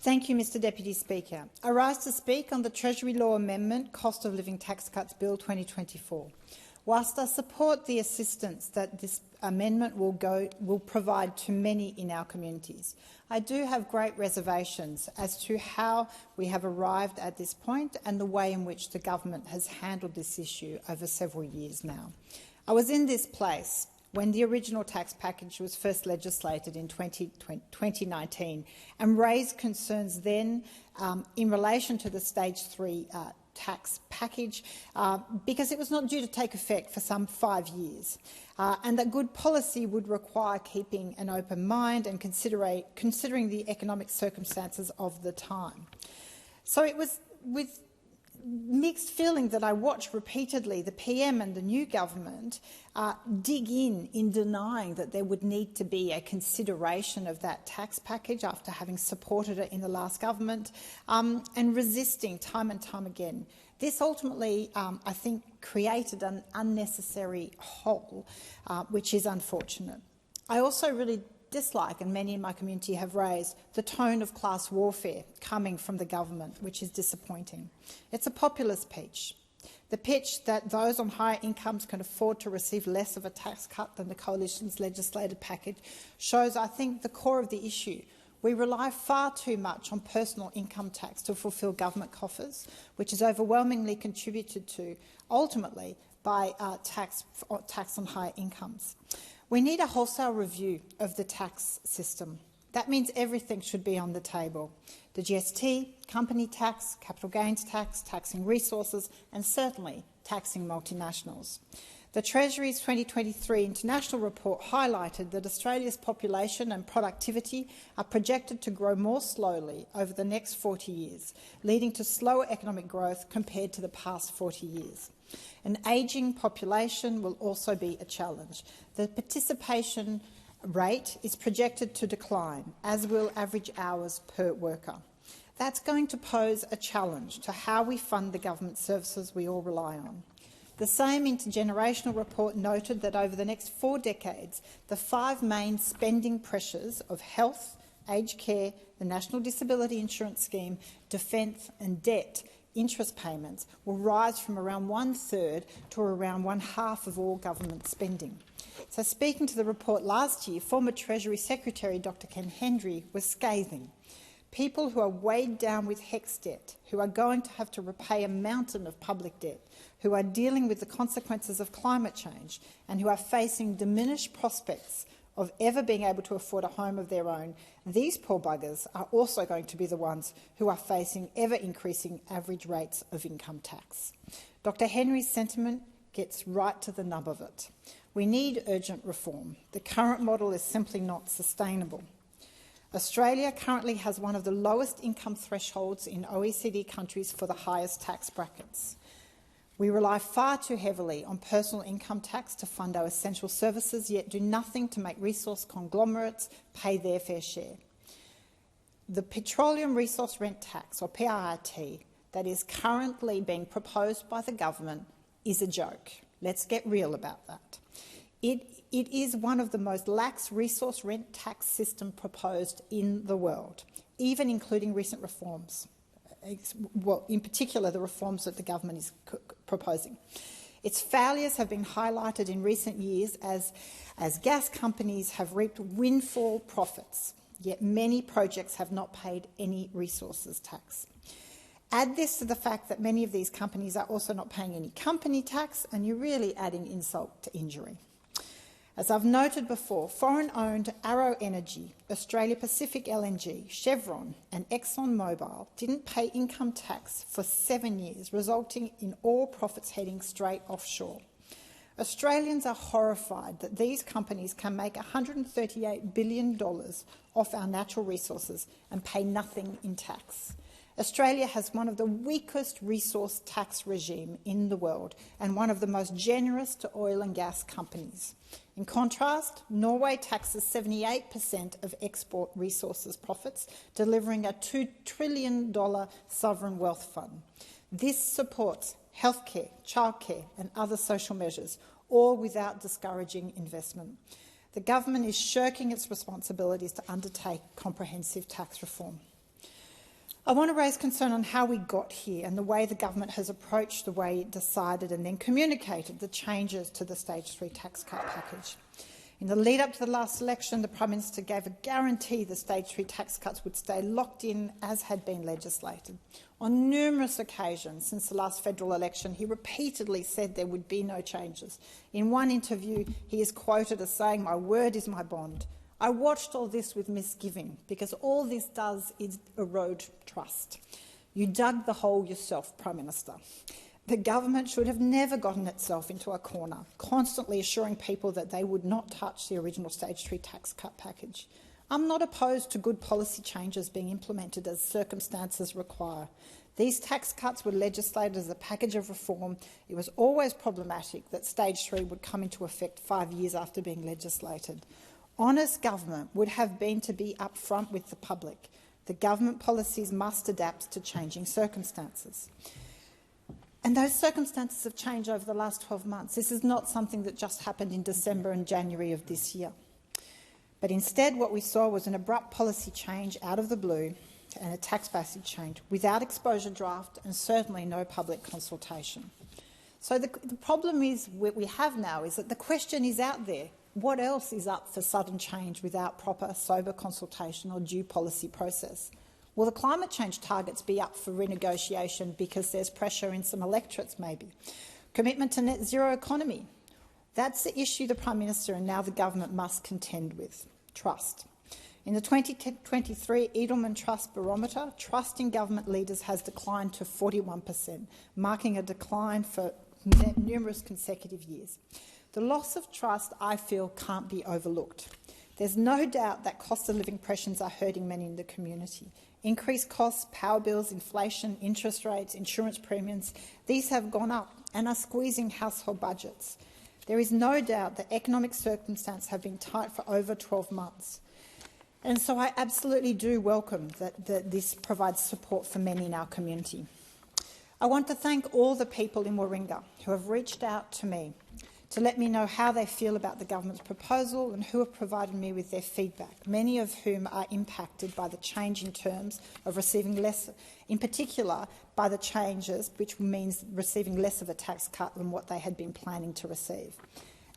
Thank you, Mr Deputy Speaker. I rise to speak on the Treasury Law Amendment Cost of Living Tax Cuts Bill 2024. Whilst I support the assistance that this amendment will provide to many in our communities, I do have great reservations as to how we have arrived at this point and the way in which the government has handled this issue over several years now. I was in this place when the original tax package was first legislated in 2019 and raised concerns then in relation to the Stage 3 tax package because it was not due to take effect for some 5 years and that good policy would require keeping an open mind and considering the economic circumstances of the time. So it was with mixed feeling that I watched repeatedly the PM and the new government dig in denying that there would need to be a consideration of that tax package after having supported it in the last government and resisting time and time again. This ultimately, I think, created an unnecessary hole, which is unfortunate. I also really dislike, and many in my community have raised, the tone of class warfare coming from the government, which is disappointing. It's a populist pitch. The pitch that those on higher incomes can afford to receive less of a tax cut than the Coalition's legislated package shows, I think, the core of the issue. We rely far too much on personal income tax to fulfil government coffers, which is overwhelmingly contributed to, ultimately, by tax on higher incomes. We need a wholesale review of the tax system. That means everything should be on the table. The GST, company tax, capital gains tax, taxing resources and certainly taxing multinationals. The Treasury's 2023 international report highlighted that Australia's population and productivity are projected to grow more slowly over the next 40 years, leading to slower economic growth compared to the past 40 years. An ageing population will also be a challenge. The participation rate is projected to decline, as will average hours per worker. That's going to pose a challenge to how we fund the government services we all rely on. The same intergenerational report noted that over the next 4 decades, the 5 main spending pressures of health, aged care, the National Disability Insurance Scheme, defence and debt interest payments will rise from around 1/3 to around 1/2 of all government spending. So speaking to the report last year, former Treasury Secretary Dr Ken Hendry was scathing. People who are weighed down with HECS debt, who are going to have to repay a mountain of public debt, who are dealing with the consequences of climate change and who are facing diminished prospects of ever being able to afford a home of their own, these poor buggers are also going to be the ones who are facing ever-increasing average rates of income tax. Dr Henry's sentiment gets right to the nub of it. We need urgent reform. The current model is simply not sustainable. Australia currently has one of the lowest income thresholds in OECD countries for the highest tax brackets. We rely far too heavily on personal income tax to fund our essential services, yet do nothing to make resource conglomerates pay their fair share. The Petroleum Resource Rent Tax, or PRRT, that is currently being proposed by the government is a joke. Let's get real about that. It is one of the most lax resource rent tax system proposed in the world, even including recent reforms. Well, in particular, the reforms that the government is proposing. Its failures have been highlighted in recent years as gas companies have reaped windfall profits, yet many projects have not paid any resources tax. Add this to the fact that many of these companies are also not paying any company tax, and you're really adding insult to injury. As I've noted before, foreign-owned Arrow Energy, Australia Pacific LNG, Chevron and ExxonMobil didn't pay income tax for 7 years, resulting in all profits heading straight offshore. Australians are horrified that these companies can make $138 billion off our natural resources and pay nothing in tax. Australia has one of the weakest resource tax regime in the world and one of the most generous to oil and gas companies. In contrast, Norway taxes 78% of export resources profits, delivering a $2 trillion sovereign wealth fund. This supports healthcare, childcare and other social measures, all without discouraging investment. The government is shirking its responsibilities to undertake comprehensive tax reform. I want to raise concern on how we got here and the way the government has approached the way it decided and then communicated the changes to the Stage 3 tax cut package. In the lead up to the last election, the Prime Minister gave a guarantee the Stage 3 tax cuts would stay locked in as had been legislated. On numerous occasions since the last federal election, he repeatedly said there would be no changes. In one interview, he is quoted as saying, "My word is my bond." I watched all this with misgiving because all this does is erode trust. You dug the hole yourself, Prime Minister. The government should have never gotten itself into a corner, constantly assuring people that they would not touch the original Stage 3 tax cut package. I'm not opposed to good policy changes being implemented as circumstances require. These tax cuts were legislated as a package of reform. It was always problematic that Stage 3 would come into effect 5 years after being legislated. Honest government would have been to be upfront with the public. The government policies must adapt to changing circumstances. And those circumstances have changed over the last 12 months. This is not something that just happened in December and January of this year. But instead, what we saw was an abrupt policy change out of the blue and a tax passage change without exposure draft and certainly no public consultation. So the problem is what we have now is that the question is out there. What else is up for sudden change without proper, sober consultation or due policy process? Will the climate change targets be up for renegotiation because there's pressure in some electorates maybe? Commitment to net zero economy. That's the issue the Prime Minister and now the government must contend with. Trust. In the 2023 Edelman Trust Barometer, trust in government leaders has declined to 41%, marking a decline for numerous consecutive years. The loss of trust, I feel, can't be overlooked. There's no doubt that cost of living pressures are hurting many in the community. Increased costs, power bills, inflation, interest rates, insurance premiums, these have gone up and are squeezing household budgets. There is no doubt that economic circumstances have been tight for over 12 months. And so I absolutely do welcome that this provides support for many in our community. I want to thank all the people in Warringah who have reached out to me to let me know how they feel about the government's proposal and who have provided me with their feedback, many of whom are impacted by the change in terms of receiving less, in particular by the changes, which means receiving less of a tax cut than what they had been planning to receive.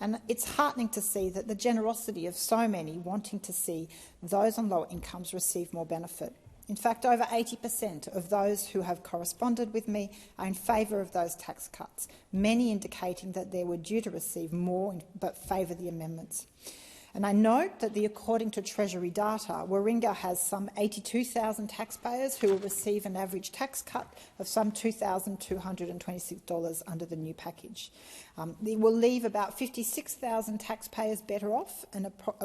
And it's heartening to see that the generosity of so many wanting to see those on lower incomes receive more benefit. In fact, over 80% of those who have corresponded with me are in favour of those tax cuts, many indicating that they were due to receive more but favour the amendments. And I note that according to Treasury data, Warringah has some 82,000 taxpayers who will receive an average tax cut of some $2,226 under the new package. It will leave about 56,000 taxpayers better off,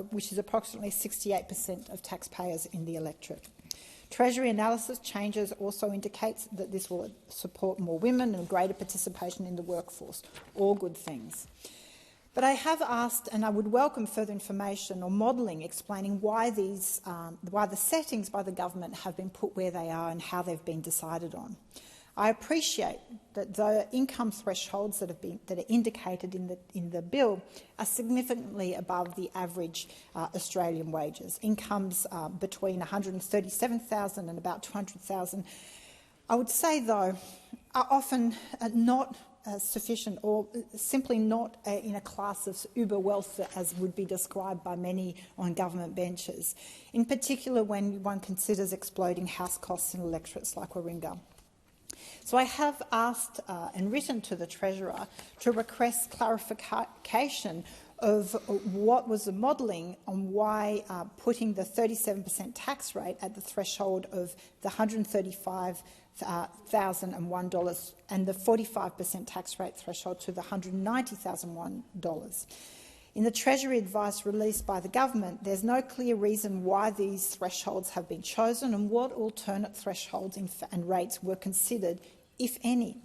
which is approximately 68% of taxpayers in the electorate. Treasury analysis changes also indicates that this will support more women and greater participation in the workforce. All good things. But I have asked, and I would welcome further information or modelling explaining why the settings by the government have been put where they are and how they've been decided on. I appreciate that the income thresholds that are indicated in the bill are significantly above the average Australian wages. Incomes between $137,000 and about $200,000, I would say, though, are often not sufficient or simply not in a class of uber wealth as would be described by many on government benches, in particular when one considers exploding house costs in electorates like Warringah. So I have asked and written to the Treasurer to request clarification of what was the modelling on why putting the 37% tax rate at the threshold of the $135,001 and the 45% tax rate threshold to the $190,001. In the Treasury advice released by the government, there's no clear reason why these thresholds have been chosen and what alternate thresholds and rates were considered, if any.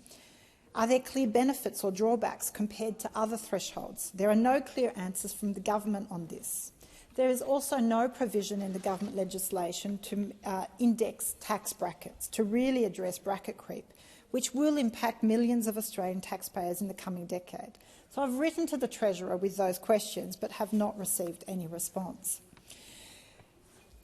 Are there clear benefits or drawbacks compared to other thresholds? There are no clear answers from the government on this. There is also no provision in the government legislation to index tax brackets, to really address bracket creep, which will impact millions of Australian taxpayers in the coming decade. So I've written to the Treasurer with those questions but have not received any response.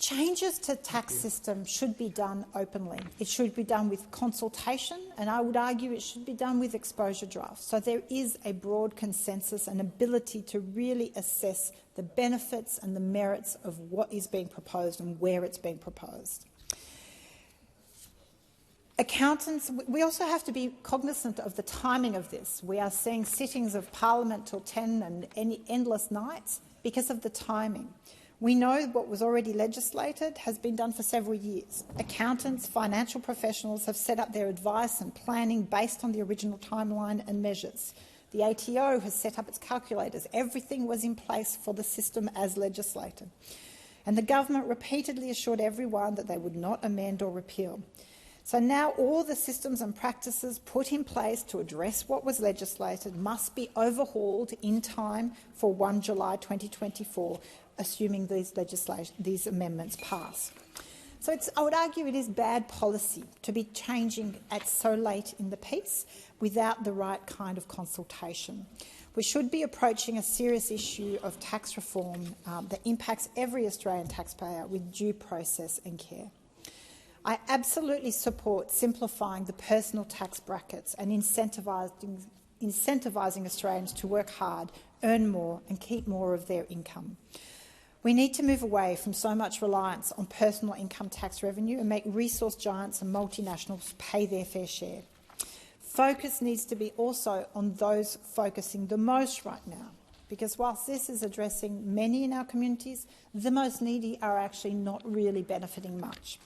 Changes to tax system should be done openly. It should be done with consultation, and I would argue it should be done with exposure drafts. So there is a broad consensus and ability to really assess the benefits and the merits of what is being proposed and where it's being proposed. Accountants, we also have to be cognizant of the timing of this. We are seeing sittings of Parliament till 10 and endless nights because of the timing. We know what was already legislated has been done for several years. Accountants, financial professionals have set up their advice and planning based on the original timeline and measures. The ATO has set up its calculators. Everything was in place for the system as legislated. And the government repeatedly assured everyone that they would not amend or repeal. So now all the systems and practices put in place to address what was legislated must be overhauled in time for 1 July 2024, assuming these amendments pass. So I would argue it is bad policy to be changing at so late in the piece without the right kind of consultation. We should be approaching a serious issue of tax reform that impacts every Australian taxpayer with due process and care. I absolutely support simplifying the personal tax brackets and incentivising Australians to work hard, earn more and keep more of their income. We need to move away from so much reliance on personal income tax revenue and make resource giants and multinationals pay their fair share. Focus needs to be also on those focusing the most right now, because whilst this is addressing many in our communities, the most needy are actually not really benefiting much.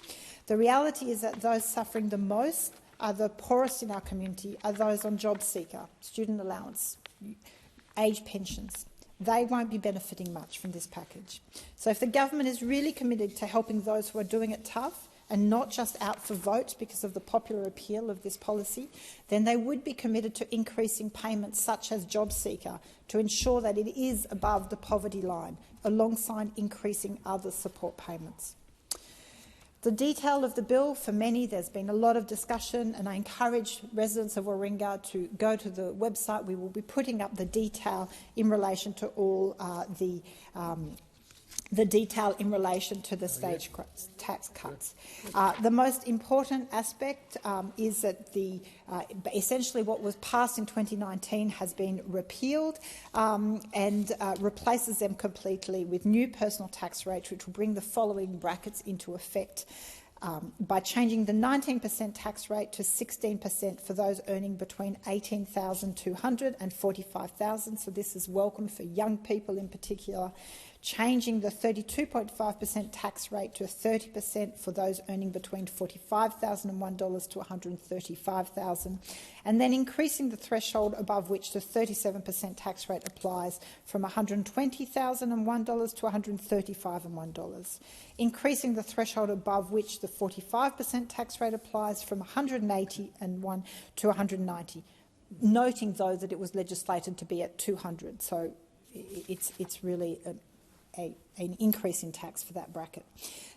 The reality is that those suffering the most are the poorest in our community, are those on job seeker, student allowance, age pensions. They won't be benefiting much from this package. So if the government is really committed to helping those who are doing it tough and not just out for vote because of the popular appeal of this policy, then they would be committed to increasing payments such as job seeker to ensure that it is above the poverty line, alongside increasing other support payments. The detail of the bill, for many, there's been a lot of discussion, and I encourage residents of Warringah to go to the website. We will be putting up the detail in relation to all the detail in relation to the stage tax cuts. The most important aspect is that essentially what was passed in 2019 has been repealed and replaces them completely with new personal tax rates, which will bring the following brackets into effect. By changing the 19% tax rate to 16% for those earning between $18,200 and $45,000. So this is welcome for young people in particular. Changing the 32.5% tax rate to 30% for those earning between $45,001 to $135,000, and then increasing the threshold above which the 37% tax rate applies from $120,001 to $135,001, increasing the threshold above which the 45% tax rate applies from $181,000 to $190,000, noting though that it was legislated to be at $200,000, so it's really an increase in tax for that bracket.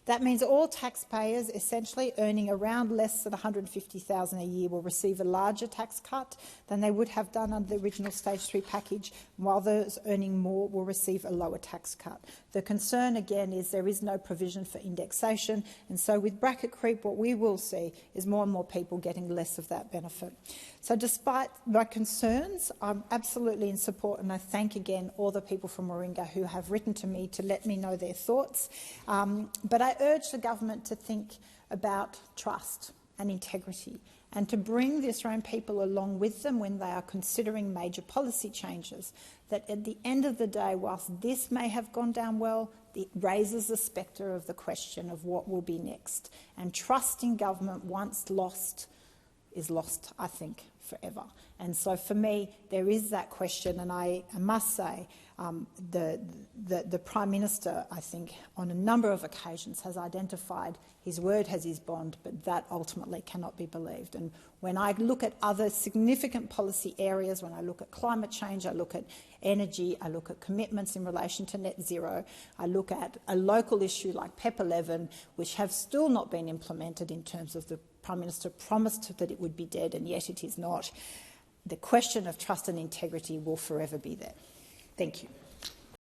That means all taxpayers essentially earning around less than $150,000 a year will receive a larger tax cut than they would have done under the original Stage 3 package, while those earning more will receive a lower tax cut. The concern, again, is there is no provision for indexation, and so with bracket creep, what we will see is more and more people getting less of that benefit. So despite my concerns, I'm absolutely in support, and I thank again all the people from Warringah who have written to me to let me know their thoughts. But I urge the government to think about trust and integrity, and to bring the Australian people along with them when they are considering major policy changes, that at the end of the day, whilst this may have gone down well, it raises the spectre of the question of what will be next. And trust in government, once lost, is lost, I think, forever. And so for me, there is that question, and I must say the Prime Minister, I think, on a number of occasions has identified his word has his bond, but that ultimately cannot be believed. And when I look at other significant policy areas, when I look at climate change, I look at energy, I look at commitments in relation to net zero, I look at a local issue like PEP 11, which have still not been implemented in terms of the Prime Minister promised that it would be dead, and yet it is not. The question of trust and integrity will forever be there. Thank you.